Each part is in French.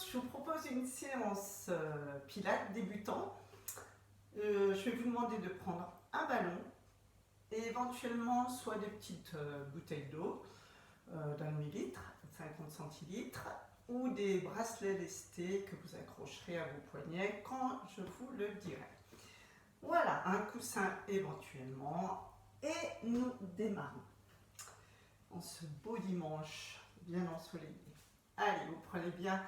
je vous propose une séance Pilates débutant. Je vais vous demander de prendre un ballon et éventuellement soit des petites bouteilles d'eau d'un demi-litre, 50 centilitres, ou des bracelets lestés que vous accrocherez à vos poignets quand je vous le dirai. Voilà, un coussin éventuellement et nous démarrons en ce beau dimanche bien ensoleillé. Allez, vous prenez bien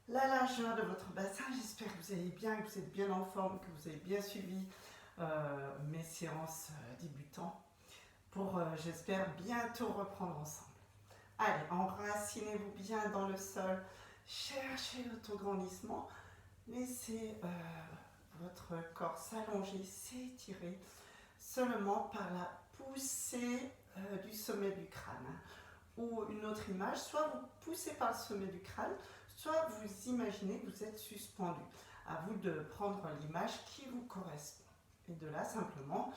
la largeur de votre bassin. J'espère que vous allez bien, que vous êtes bien en forme, que vous avez bien suivi mes séances débutants pour, j'espère, bientôt reprendre ensemble. Allez, enracinez-vous bien dans le sol, cherchez l'autograndissement, laissez votre corps s'allonger, s'étirer seulement par la poussée du sommet du crâne. Ou une autre image, soit vous poussez par le sommet du crâne, soit vous imaginez que vous êtes suspendu. À vous de prendre l'image qui vous correspond. Et de là, simplement,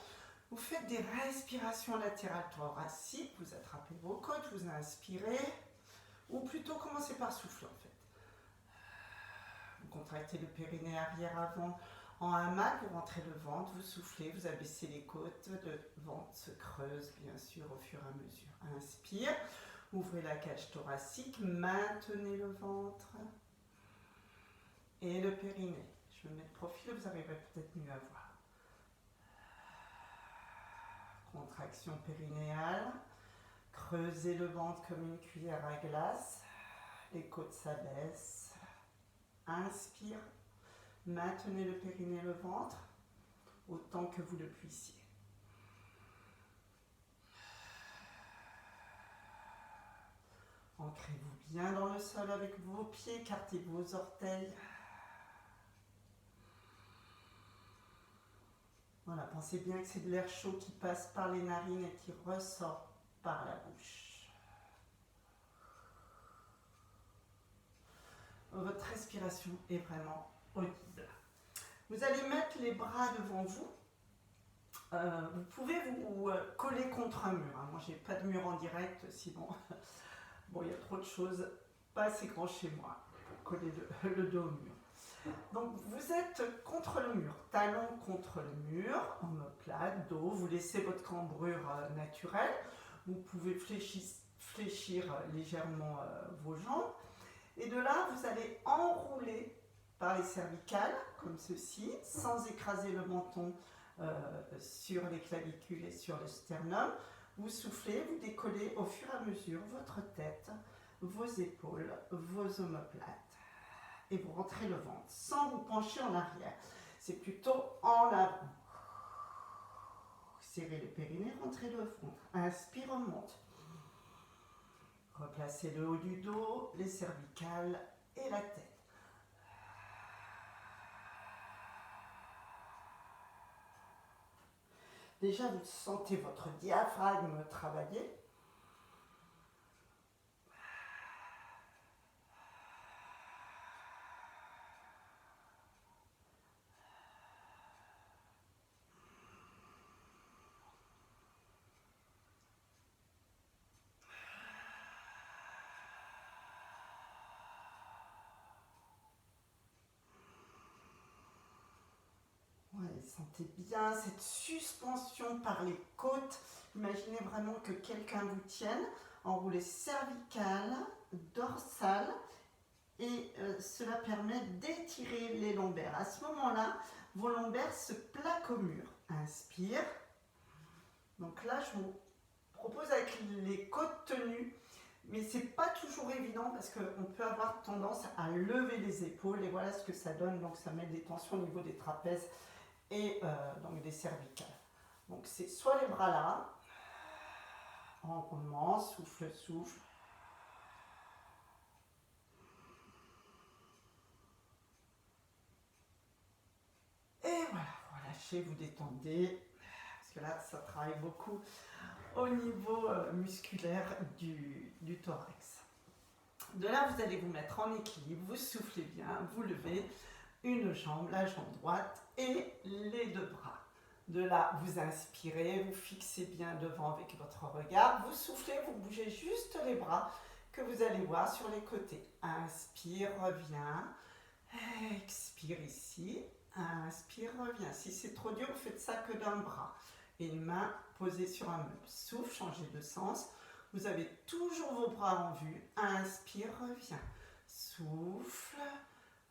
vous faites des respirations latérales thoraciques, vous attrapez vos côtes, vous inspirez, ou plutôt commencez par souffler en fait. Vous contractez le périnée arrière-avant en hamac, vous rentrez le ventre, vous soufflez, vous abaissez les côtes, le ventre se creuse bien sûr au fur et à mesure. Inspire, ouvrez la cage thoracique, maintenez le ventre et le périnée. Je me mets de profil, vous arriverez peut-être mieux à voir. Contraction périnéale, creusez le ventre comme une cuillère à glace, les côtes s'abaissent. Inspire, maintenez le périnée et le ventre autant que vous le puissiez. Ancrez-vous bien dans le sol avec vos pieds, écartez vos orteils. Voilà, pensez bien que c'est de l'air chaud qui passe par les narines et qui ressort par la bouche. Votre respiration est vraiment audible. Vous allez mettre les bras devant vous. Vous pouvez vous coller contre un mur. Moi, je n'ai pas de mur en direct, sinon, bon, il y a trop de choses, pas assez grand chez moi pour coller le dos au mur. Donc, vous êtes contre le mur, talons contre le mur, omoplate, dos. Vous laissez votre cambrure naturelle. Vous pouvez fléchir légèrement vos jambes. Et de là, vous allez enrouler par les cervicales, comme ceci, sans écraser le menton sur les clavicules et sur le sternum. Vous soufflez, vous décollez au fur et à mesure votre tête, vos épaules, vos omoplates. Et vous rentrez le ventre, sans vous pencher en arrière. C'est plutôt en avant. Serrez le périnée, rentrez le ventre. Inspire, remonte. Replacez le haut du dos, les cervicales et la tête. Déjà, vous sentez votre diaphragme travailler. Sentez bien cette suspension par les côtes. Imaginez vraiment que quelqu'un vous tienne. Enroulez cervicale, dorsale et cela permet d'étirer les lombaires. À ce moment-là, vos lombaires se plaquent au mur. Inspire. Donc là, je vous propose avec les côtes tenues, mais ce n'est pas toujours évident parce qu'on peut avoir tendance à lever les épaules et voilà ce que ça donne. Donc ça met des tensions au niveau des trapèzes et donc des cervicales. Donc c'est soit les bras là, enroulement, souffle, souffle. Et voilà, vous relâchez, vous détendez, parce que là ça travaille beaucoup au niveau musculaire du thorax. De là vous allez vous mettre en équilibre, vous soufflez bien, vous levez une jambe, la jambe droite et les deux bras. De là, vous inspirez, vous fixez bien devant avec votre regard, vous soufflez, vous bougez juste les bras que vous allez voir sur les côtés. Inspire, reviens. Expire ici. Inspire, reviens. Si c'est trop dur, vous faites ça que d'un bras. Et une main posée sur un meuble. Souffle, changez de sens. Vous avez toujours vos bras en vue. Inspire, reviens. Souffle.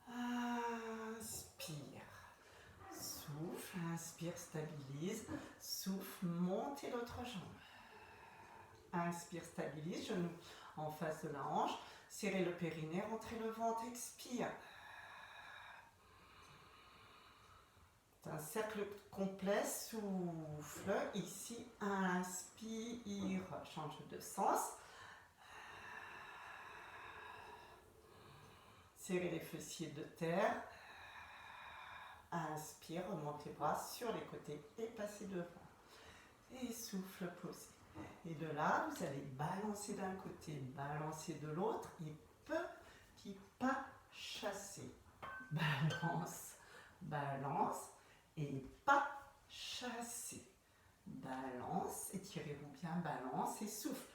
Inspire. Souffle, inspire, stabilise. Souffle, montez l'autre jambe. Inspire, stabilise, genou en face de la hanche. Serrez le périnée, rentrez le ventre, expire. C'est un cercle complet, souffle. Ici, inspire, change de sens. Serrez les fessiers de terre. Inspire, remonte les bras sur les côtés et passez devant. Et souffle, posez. Et de là, vous allez balancer d'un côté, balancer de l'autre et petit pas chassé. Balance, balance et pas chassé. Balance, étirez-vous bien, balance et souffle.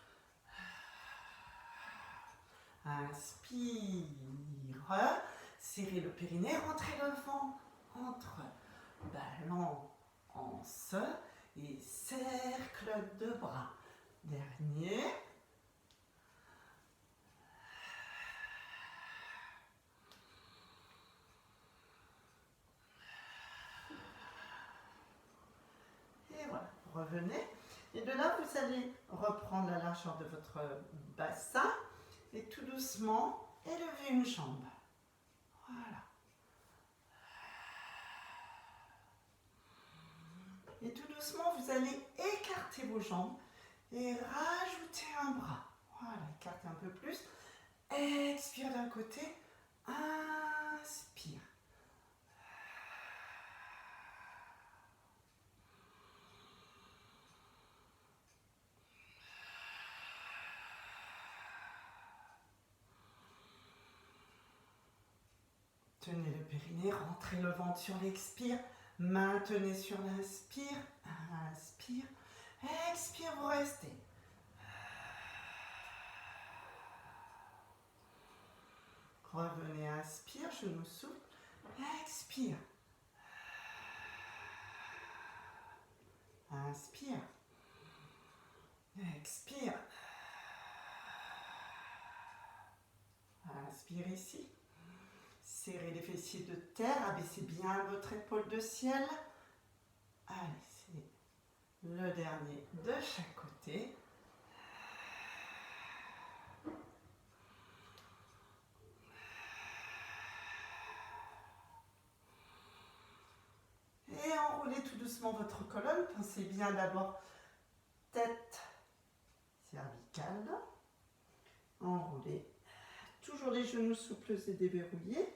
Inspire, serrez le périnée, rentrez le ventre, entre, balance et cercle de bras. Dernier. Et voilà, revenez. Et de là, vous allez reprendre la largeur de votre bassin et tout doucement élever une jambe. Voilà. Et tout doucement, vous allez écarter vos jambes et rajouter un bras. Voilà, écartez un peu plus. Expire d'un côté. Inspire. Tenez le périnée, rentrez le ventre sur l'expire. Maintenez sur l'inspire. Inspire. Expire, vous restez. Revenez, inspire, genou souple. Expire. Inspire. Expire. Inspire ici. Serrez les fessiers de terre, abaissez bien votre épaule de ciel. Allez, c'est le dernier de chaque côté. Et enroulez tout doucement votre colonne. Pensez bien d'abord tête cervicale. Enroulez. Toujours les genoux souples et déverrouillés.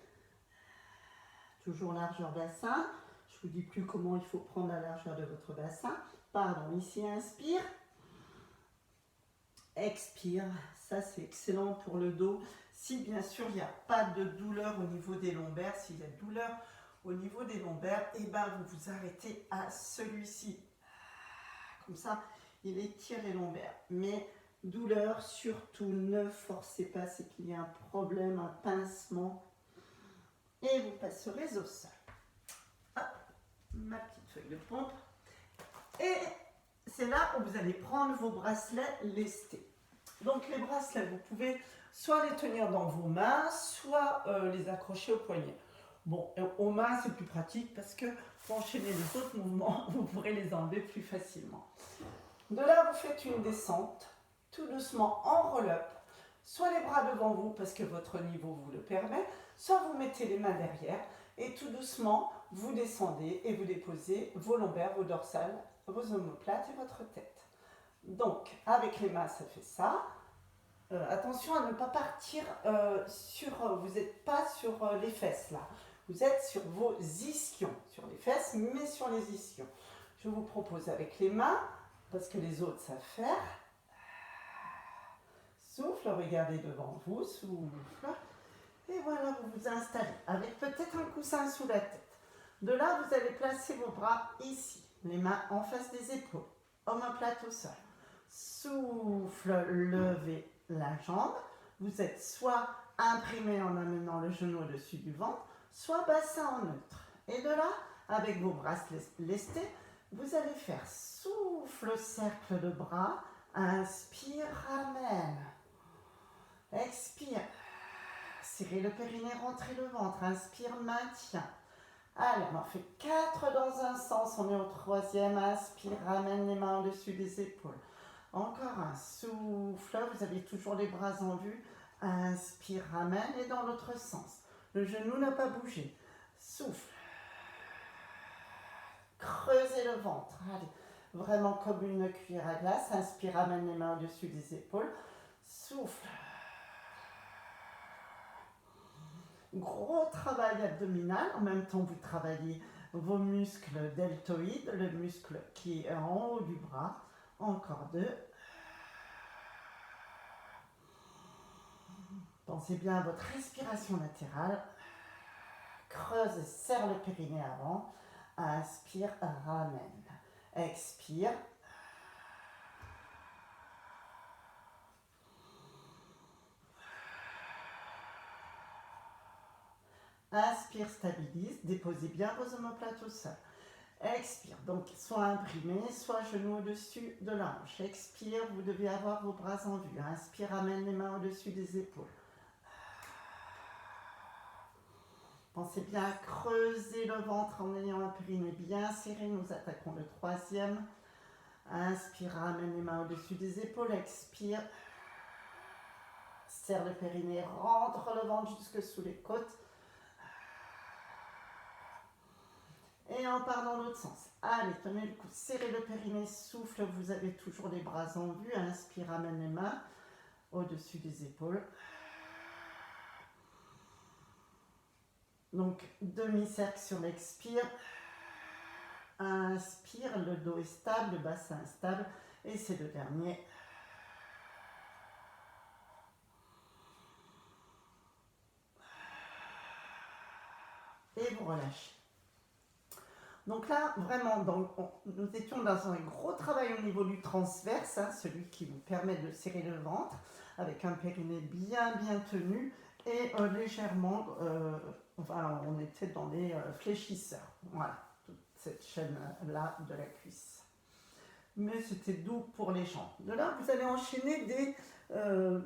Toujours largeur bassin. Je ne vous dis plus comment il faut prendre la largeur de votre bassin. Pardon, ici inspire. Expire. Ça c'est excellent pour le dos. Si bien sûr il n'y a pas de douleur au niveau des lombaires, s'il y a douleur au niveau des lombaires, et ben vous vous arrêtez à celui-ci. Comme ça, il étire les lombaires. Mais douleur, surtout ne forcez pas, c'est qu'il y a un problème, un pincement. Et vous passerez au sol. Hop, ma petite feuille de pompe. Et c'est là où vous allez prendre vos bracelets lestés. Donc les bracelets, vous pouvez soit les tenir dans vos mains, soit les accrocher au poignet. Bon, aux mains, c'est plus pratique parce que pour enchaîner les autres mouvements, vous pourrez les enlever plus facilement. De là, vous faites une descente, tout doucement en roll-up. Soit les bras devant vous parce que votre niveau vous le permet, soit vous mettez les mains derrière et tout doucement, vous descendez et vous déposez vos lombaires, vos dorsales, vos omoplates et votre tête. Donc, avec les mains, ça fait ça. Attention à ne pas partir vous n'êtes pas sur les fesses là. Vous êtes sur vos ischions, sur les fesses, mais sur les ischions. Je vous propose avec les mains, parce que les autres savent faire. Souffle, regardez devant vous, souffle. Et voilà, vous vous installez avec peut-être un coussin sous la tête. De là, vous allez placer vos bras ici, les mains en face des épaules, omoplate au sol. Souffle, levez la jambe, vous êtes soit imprimé en amenant le genou au-dessus du ventre, soit bassin en neutre. Et de là, avec vos bras lestés, vous allez faire souffle, cercle de bras, inspire, ramène. Expire, serrez le périnée, rentrez le ventre, inspire, maintien. Allez, on en fait 4 dans un sens, on est au 3e, inspire, ramène les mains au-dessus des épaules. Encore un souffle, vous avez toujours les bras en vue, inspire, ramène et dans l'autre sens. Le genou n'a pas bougé, souffle, creusez le ventre, allez, vraiment comme une cuillère à glace, inspire, ramène les mains au-dessus des épaules, souffle. Gros travail abdominal, en même temps vous travaillez vos muscles deltoïdes, le muscle qui est en haut du bras. Encore 2. Pensez bien à votre respiration latérale. Creuse et serre le périnée avant. Inspire, ramène. Expire. Inspire, stabilise, déposez bien vos omoplates au sol. Expire, donc soit imprimé, soit genou au-dessus de la hanche. Expire, vous devez avoir vos bras en vue. Inspire, ramène les mains au-dessus des épaules. Pensez bien à creuser le ventre en ayant un périnée bien serré. Nous attaquons le 3e. Inspire, ramène les mains au-dessus des épaules. Expire, serre le périnée, rentre le ventre jusque sous les côtes. Et on part dans l'autre sens. Allez, tenez le coude, serrez le périnée, souffle, vous avez toujours les bras en vue. Inspire, ramène les mains au-dessus des épaules. Donc, demi-cercle sur l'expire. Inspire, le dos est stable, le bassin est stable. Et c'est le dernier. Et vous relâchez. Donc là, vraiment, nous étions dans un gros travail au niveau du transverse, celui qui vous permet de serrer le ventre, avec un périnée bien tenu et légèrement, on était dans les fléchisseurs. Voilà, toute cette chaîne-là de la cuisse. Mais c'était doux pour les jambes. De là, vous allez enchaîner des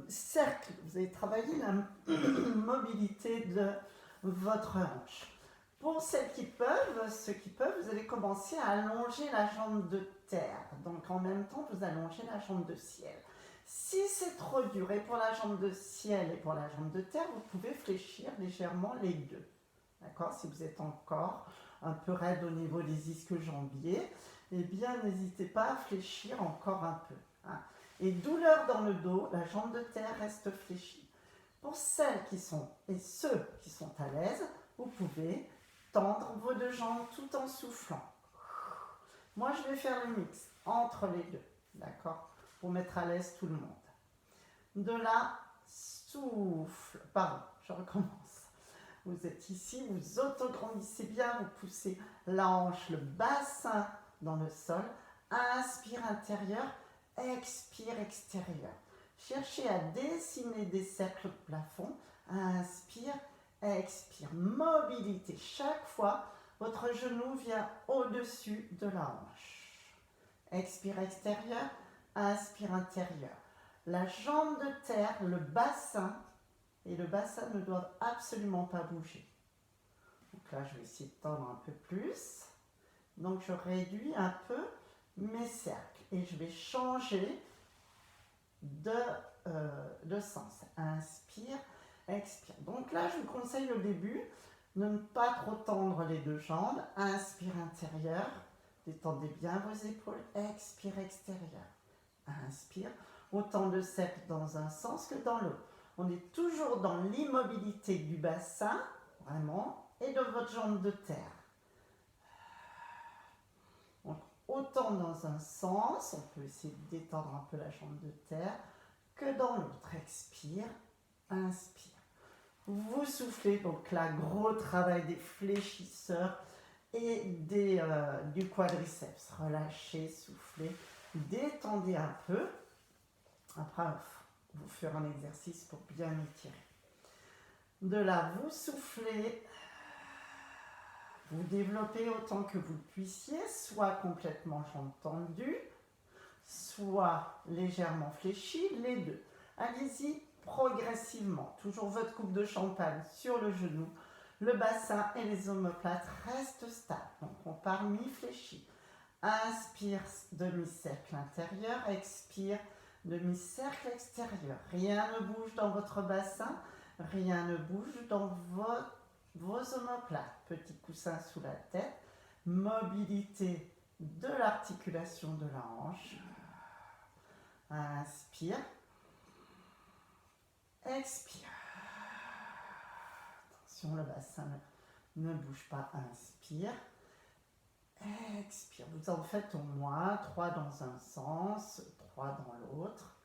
cercles. Vous allez travailler la mobilité de votre hanche. Pour ceux qui peuvent, vous allez commencer à allonger la jambe de terre. Donc en même temps, vous allongez la jambe de ciel. Si c'est trop dur, et pour la jambe de ciel et pour la jambe de terre, vous pouvez fléchir légèrement les deux. D'accord? Si vous êtes encore un peu raide au niveau des ischio-jambiers, eh bien n'hésitez pas à fléchir encore un peu. Et douleur dans le dos, la jambe de terre reste fléchie. Pour celles qui sont, et ceux qui sont à l'aise, vous pouvez tendre vos deux jambes tout en soufflant. Moi, je vais faire le mix entre les deux, d'accord? Pour mettre à l'aise tout le monde. De là, souffle. Pardon, je recommence. Vous êtes ici, vous autograndissez bien, vous poussez la hanche, le bassin dans le sol. Inspire intérieur, expire extérieur. Cherchez à dessiner des cercles au plafond. Inspire, expire, mobilité. Chaque fois, votre genou vient au-dessus de la hanche. Expire extérieur, inspire intérieur. La jambe de terre, le bassin, et le bassin ne doivent absolument pas bouger. Donc là, je vais essayer de tendre un peu plus. Donc je réduis un peu mes cercles et je vais changer de sens. Inspire, expire. Donc là, je vous conseille au début de ne pas trop tendre les deux jambes. Inspire intérieur, détendez bien vos épaules. Expire extérieur. Inspire, autant de cercles dans un sens que dans l'autre. On est toujours dans l'immobilité du bassin, vraiment, et de votre jambe de terre. Donc, autant dans un sens, on peut essayer de détendre un peu la jambe de terre, que dans l'autre. Expire, inspire. Vous soufflez, donc là, gros travail des fléchisseurs et du quadriceps. Relâchez, soufflez, détendez un peu. Après, vous faire un exercice pour bien étirer. De là, vous soufflez, vous développez autant que vous puissiez, soit complètement jambes tendues, soit légèrement fléchies, les deux. Allez-y progressivement, toujours votre coupe de champagne sur le genou, le bassin et les omoplates restent stables. Donc on part mi-fléchi. Inspire, demi-cercle intérieur, expire, demi-cercle extérieur. Rien ne bouge dans votre bassin, rien ne bouge dans vos omoplates. Petit coussin sous la tête, mobilité de l'articulation de la hanche. Inspire, expire. Attention, le bassin ne bouge pas, inspire. Expire, vous en faites au moins 3 dans un sens, 3 dans l'autre.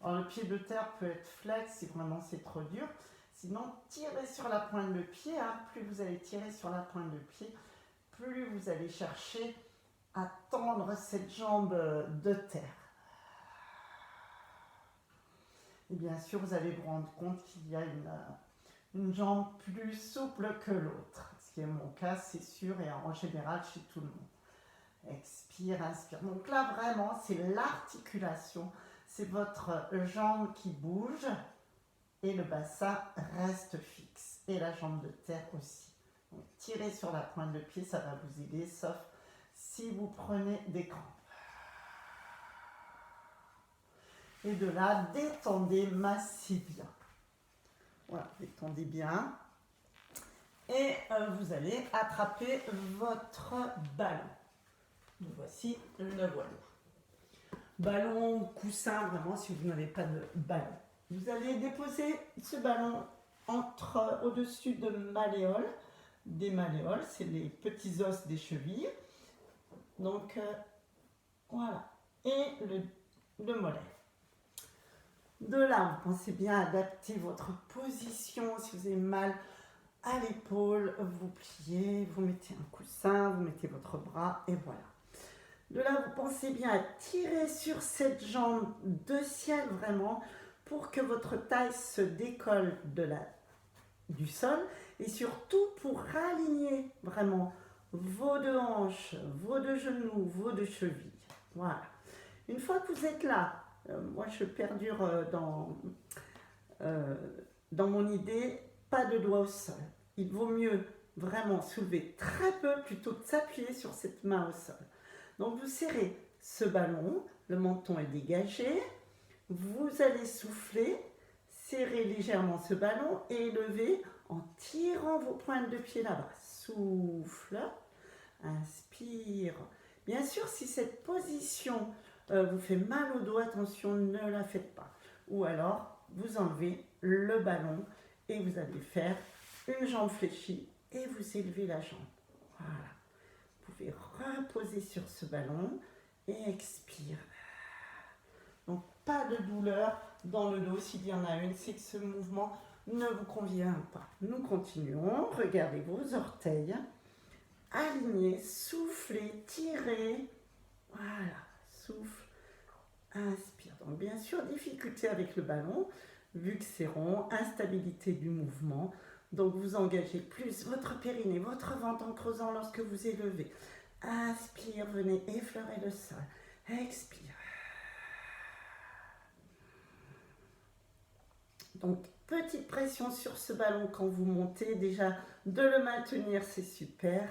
Alors, le pied de terre peut être flex si vraiment c'est trop dur. Sinon, tirez sur la pointe de pied. Plus vous allez tirer sur la pointe de pied, plus vous allez chercher à tendre cette jambe de terre. Et bien sûr, vous allez vous rendre compte qu'il y a une jambe plus souple que l'autre. Ce qui est mon cas, c'est sûr, et en général chez tout le monde. Expire, inspire. Donc là, vraiment, c'est l'articulation. C'est votre jambe qui bouge et le bassin reste fixe. Et la jambe de terre aussi. Donc, tirez sur la pointe de pied, ça va vous aider, sauf si vous prenez des crampes. Et de là, détendez, massez bien. Voilà, détendez bien. Et vous allez attraper votre ballon. Donc voici le voilà. Ballon, coussin, vraiment, si vous n'avez pas de ballon. Vous allez déposer ce ballon au-dessus de malléoles. Des malléoles, c'est les petits os des chevilles. Donc, voilà. Et le mollet. De là, vous pensez bien adapter votre position. Si vous avez mal à l'épaule, vous pliez, vous mettez un coussin, vous mettez votre bras et voilà. De là, vous pensez bien à tirer sur cette jambe de ciel vraiment pour que votre taille se décolle du sol et surtout pour aligner vraiment vos deux hanches, vos deux genoux, vos deux chevilles. Voilà. Une fois que vous êtes là, moi je perdure dans mon idée, pas de doigts au sol. Il vaut mieux vraiment soulever très peu plutôt que de s'appuyer sur cette main au sol. Donc vous serrez ce ballon, le menton est dégagé, vous allez souffler, serrer légèrement ce ballon et lever en tirant vos pointes de pied là-bas. Souffle, inspire. Bien sûr, si cette position vous fait mal au dos, attention, ne la faites pas. Ou alors, vous enlevez le ballon et vous allez faire une jambe fléchie et vous élevez la jambe. Voilà. Vous pouvez reposer sur ce ballon et expire. Donc, pas de douleur dans le dos. S'il y en a une, c'est que ce mouvement ne vous convient pas. Nous continuons. Regardez vos orteils. Alignez, soufflez, tirez. Voilà. Souffle, inspire. Donc, bien sûr, difficulté avec le ballon, vu que c'est rond, instabilité du mouvement. Donc, vous engagez plus votre périnée, votre ventre en creusant lorsque vous élevez. Inspire, venez effleurer le sol. Expire. Donc, petite pression sur ce ballon quand vous montez. Déjà, de le maintenir, c'est super.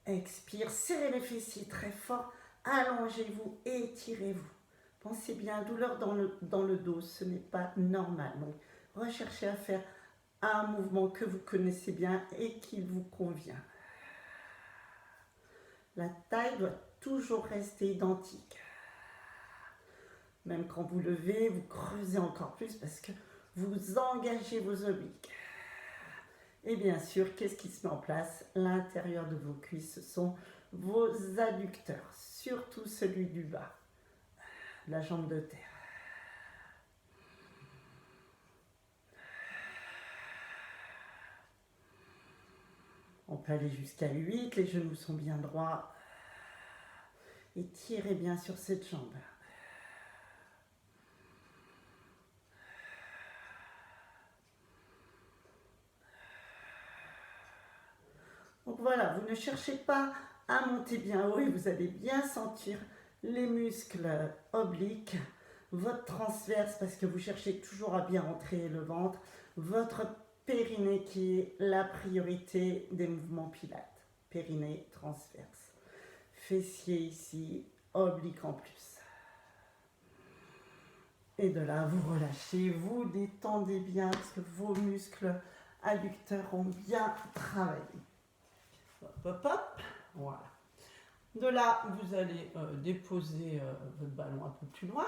Expire, serrez les fessiers très fort. Allongez-vous, étirez-vous. Pensez bien, douleur dans le dos, ce n'est pas normal. Donc, recherchez à faire un mouvement que vous connaissez bien et qui vous convient. La taille doit toujours rester identique. Même quand vous levez, vous creusez encore plus parce que vous engagez vos obliques. Et bien sûr, qu'est-ce qui se met en place? L'intérieur de vos cuisses, ce sont vos adducteurs, surtout celui du bas, la jambe de terre. On peut aller jusqu'à 8, les genoux sont bien droits. Et tirez bien sur cette jambe. Donc voilà, vous ne cherchez pas à monter bien haut et vous allez bien sentir les muscles obliques, votre transverse parce que vous cherchez toujours à bien rentrer le ventre, votre périnée qui est la priorité des mouvements pilates. Périnée transverse. Fessier ici, oblique en plus. Et de là, vous relâchez, vous détendez bien parce que vos muscles adducteurs ont bien travaillé. Hop, hop, hop, voilà. De là, vous allez déposer votre ballon un peu plus loin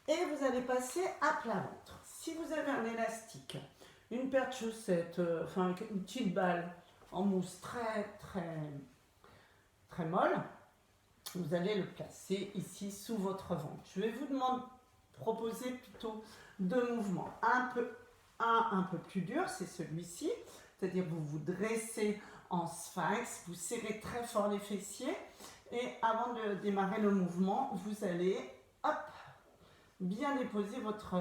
et vous allez passer à plat ventre. Si vous avez un élastique, une paire de chaussettes, enfin une petite balle en mousse très molle, vous allez le placer ici sous votre ventre. Je vais vous proposer plutôt deux mouvements. Un peu plus dur, c'est celui-ci, c'est-à-dire vous vous dressez en sphinx, vous serrez très fort les fessiers et avant de démarrer le mouvement, vous allez bien déposer votre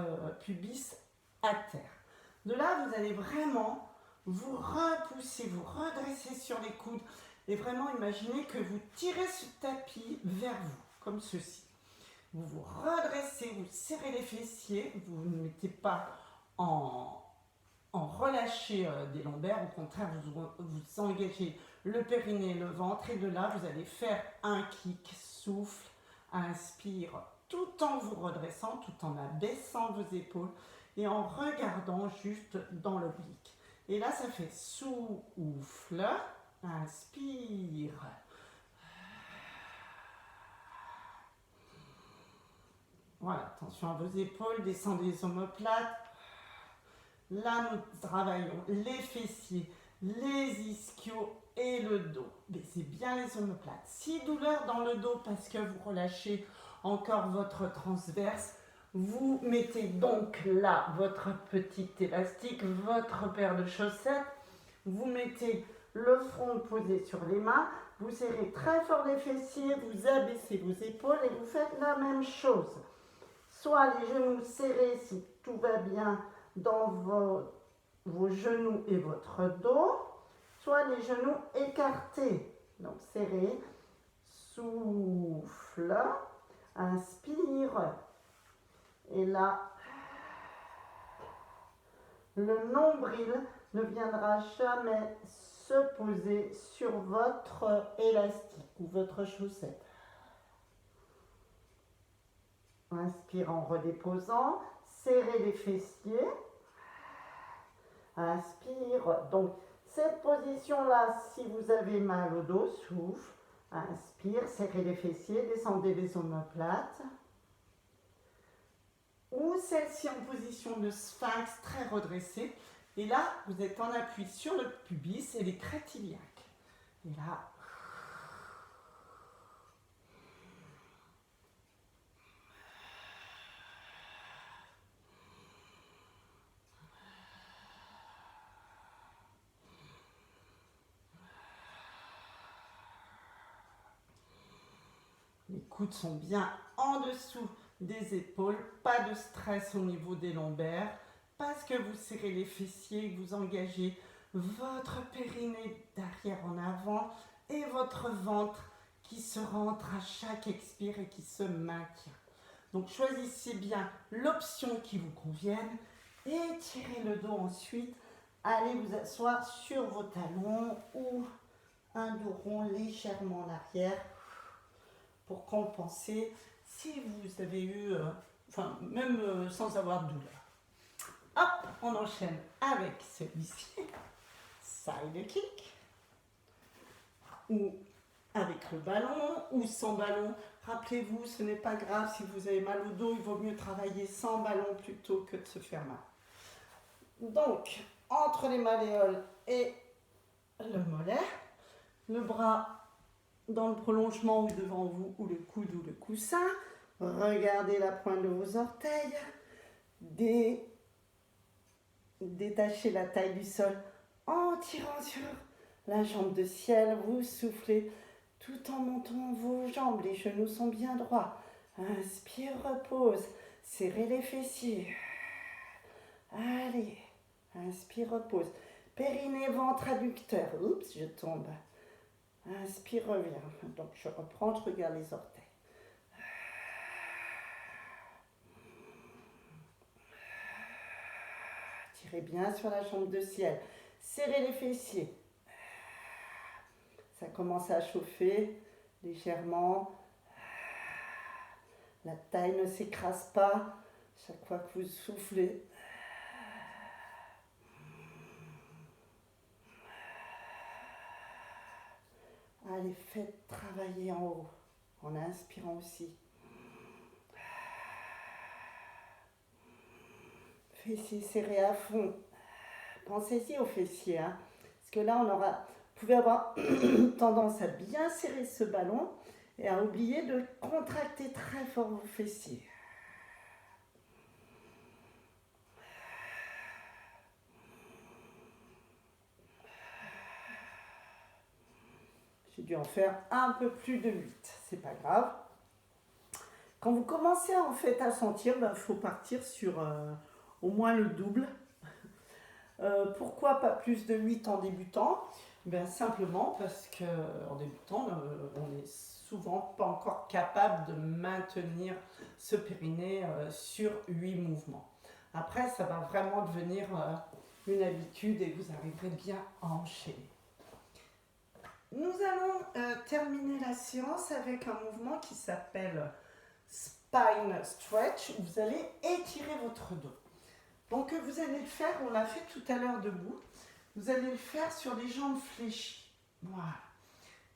pubis à terre. De là, vous allez vraiment vous repousser, vous redresser sur les coudes et vraiment imaginer que vous tirez ce tapis vers vous, comme ceci. Vous vous redressez, vous serrez les fessiers, vous ne mettez pas en relâcher des lombaires, au contraire, vous engagez le périnée, le ventre, et de là, vous allez faire un kick, souffle, inspire, tout en vous redressant, tout en abaissant vos épaules et en regardant juste dans l'oblique. Et là, ça fait souffle, inspire. Voilà, attention à vos épaules, descendez les omoplates. Là, nous travaillons les fessiers, les ischios et le dos. Baissez bien les omoplates. Si douleur dans le dos parce que vous relâchez encore votre transverse, vous mettez donc là votre petit élastique, votre paire de chaussettes. Vous mettez le front posé sur les mains. Vous serrez très fort les fessiers, vous abaissez vos épaules et vous faites la même chose. Soit les genoux serrés si tout va bien dans vos genoux et votre dos, soit les genoux écartés. Donc serrez, souffle, inspire. Et là, le nombril ne viendra jamais se poser sur votre élastique ou votre chaussette. Inspire en redéposant, serrez les fessiers. Inspire. Donc, cette position-là, si vous avez mal au dos, souffle. Inspire, serrez les fessiers, descendez les omoplates. Ou celle-ci en position de sphinx très redressée. Et là, vous êtes en appui sur le pubis et les crêtes iliaques. Et là, les coudes sont bien en dessous des épaules, pas de stress au niveau des lombaires, parce que vous serrez les fessiers, vous engagez votre périnée d'arrière en avant et votre ventre qui se rentre à chaque expire et qui se maintient. Donc choisissez bien l'option qui vous convienne, étirez le dos ensuite, allez vous asseoir sur vos talons ou un dos rond légèrement en arrière pour compenser si vous avez eu, même sans avoir de douleur. Hop, on enchaîne avec celui-ci, side kick, ou avec le ballon, ou sans ballon. Rappelez-vous, ce n'est pas grave si vous avez mal au dos, il vaut mieux travailler sans ballon plutôt que de se faire mal. Donc, entre les malléoles et le mollet, le bras dans le prolongement ou devant vous, ou le coude ou le coussin. Regardez la pointe de vos orteils. Détachez la taille du sol en tirant sur la jambe de ciel, vous soufflez tout en montant vos jambes, les genoux sont bien droits. Inspire, repose, serrez les fessiers. Allez, inspire, repose. Périnée, ventre adducteur. Oups, je tombe. Inspire, reviens. Donc je reprends, je regarde les orteils. Tirez bien sur la jambe de ciel. Serrez les fessiers. Ça commence à chauffer légèrement. La taille ne s'écrase pas chaque fois que vous soufflez. Allez, faites travailler en haut, en inspirant aussi. Fessiers serrés à fond. Pensez-y aux fessiers, hein, parce que là, vous pouvez avoir tendance à bien serrer ce ballon et à oublier de contracter très fort vos fessiers. J'ai dû en faire un peu plus de 8, c'est pas grave. Quand vous commencez en fait à sentir, faut partir sur au moins le double. Pourquoi pas plus de 8 en débutant? Simplement parce qu'en débutant, on n'est souvent pas encore capable de maintenir ce périnée sur 8 mouvements. Après, ça va vraiment devenir une habitude et vous arriverez bien à enchaîner. Nous allons terminer la séance avec un mouvement qui s'appelle Spine Stretch, où vous allez étirer votre dos. Donc vous allez le faire, on l'a fait tout à l'heure debout, vous allez le faire sur les jambes fléchies. Voilà.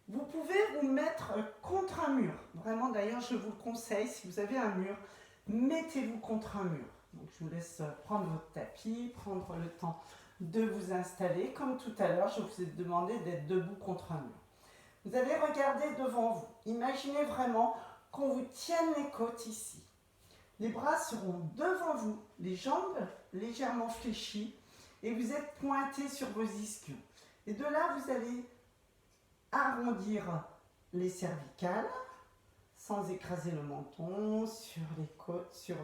Vous pouvez vous mettre contre un mur. Vraiment, d'ailleurs, je vous le conseille, si vous avez un mur, mettez-vous contre un mur. Donc je vous laisse prendre votre tapis, prendre le temps de vous installer. Comme tout à l'heure, je vous ai demandé d'être debout contre un mur. Vous allez regarder devant vous. Imaginez vraiment qu'on vous tienne les côtes ici. Les bras seront devant vous, les jambes légèrement fléchies et vous êtes pointés sur vos ischions. Et de là, vous allez arrondir les cervicales sans écraser le menton, sur les côtes, sur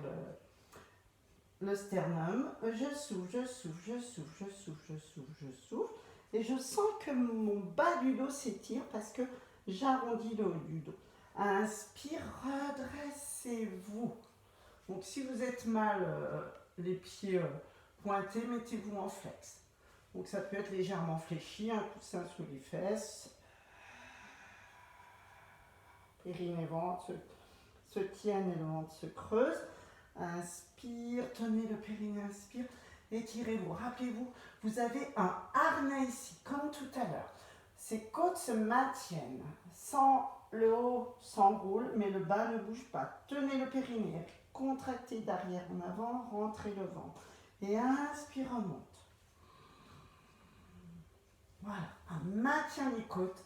le sternum. Je souffle, je souffle, je souffle, je souffle, je souffle, je souffle. Et je sens que mon bas du dos s'étire parce que j'arrondis le haut du dos. Inspire, redressez-vous. Donc si vous êtes mal, les pieds pointés, mettez-vous en flex. Donc ça peut être légèrement fléchi, un coussin sous les fesses. Périnée, ventre se tiennent et le ventre se creuse. Inspire, tenez le périnée, inspire. Étirez-vous. Rappelez-vous, vous avez un harnais ici, comme tout à l'heure. Ces côtes se maintiennent. Sans le haut s'enroule, mais le bas ne bouge pas. Tenez le périnée. Contractez d'arrière en avant, rentrez le ventre. Et inspire, remonte. Voilà, un maintien des côtes.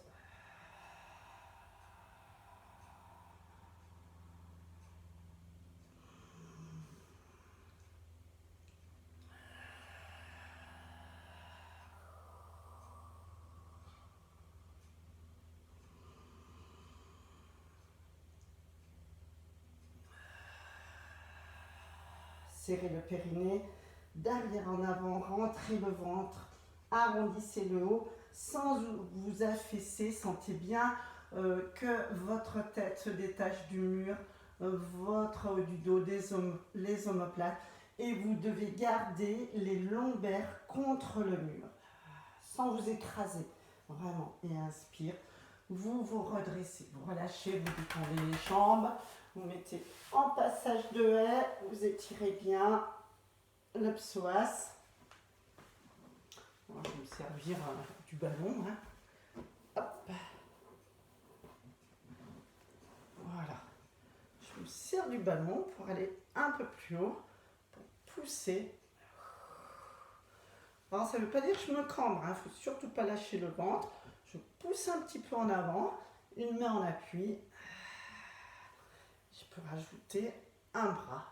Serrez le périnée, d'arrière en avant, rentrez le ventre, arrondissez le haut, sans vous affaisser, sentez bien que votre tête se détache du mur, votre haut du dos, les omoplates, et vous devez garder les lombaires contre le mur, sans vous écraser, vraiment, et inspire, vous vous redressez, vous relâchez, vous détendez les jambes, vous mettez en passage de haie, vous étirez bien le psoas. Alors, je vais me servir du ballon. Hein. Hop. Voilà. Je me sers du ballon pour aller un peu plus haut, pour pousser. Alors, ça ne veut pas dire que je me cambre, il ne faut surtout pas lâcher le ventre. Je pousse un petit peu en avant, une main en appui. Je peux rajouter un bras.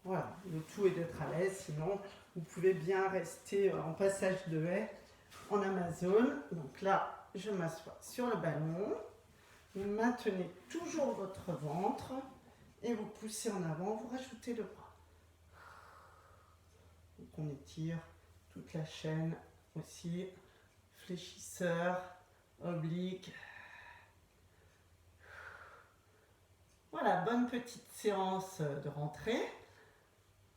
Voilà, le tout est d'être à l'aise, sinon vous pouvez bien rester en passage de haie en Amazon. Donc là, je m'assois sur le ballon. Vous maintenez toujours votre ventre et vous poussez en avant, vous rajoutez le bras. Donc on étire toute la chaîne aussi, fléchisseur, oblique. Voilà, bonne petite séance de rentrée,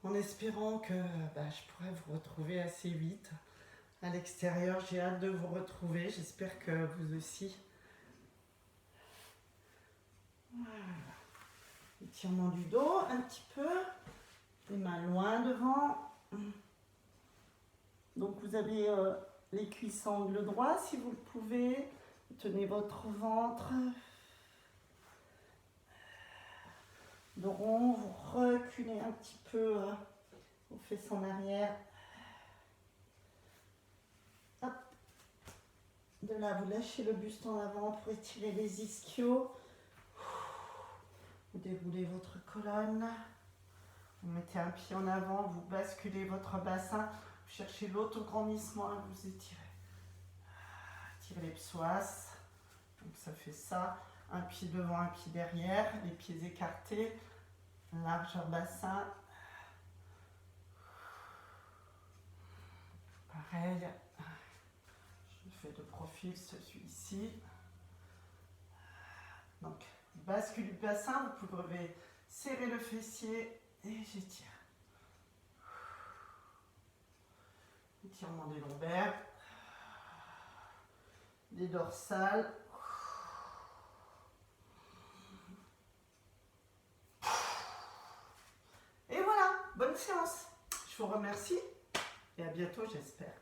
en espérant que je pourrai vous retrouver assez vite à l'extérieur. J'ai hâte de vous retrouver, j'espère que vous aussi. Voilà. Étirement du dos un petit peu, les mains loin devant. Donc vous avez les cuisses angle droit si vous le pouvez. Tenez votre ventre. De rond, vous reculez un petit peu vos fesses en arrière. Hop. De là, vous lâchez le buste en avant pour étirer les ischios. Vous déroulez votre colonne. Vous mettez un pied en avant, vous basculez votre bassin. Vous cherchez l'autograndissement et vous étirez. Tirez les psoas. Donc ça fait ça. Un pied devant, un pied derrière. Les pieds écartés. Largeur bassin. Pareil. Je fais de profil celui-ci. Donc, bascule du bassin. Vous pouvez serrer le fessier et j'étire. Étirement des lombaires. Des dorsales. Et voilà, bonne séance. Je vous remercie et à bientôt, j'espère.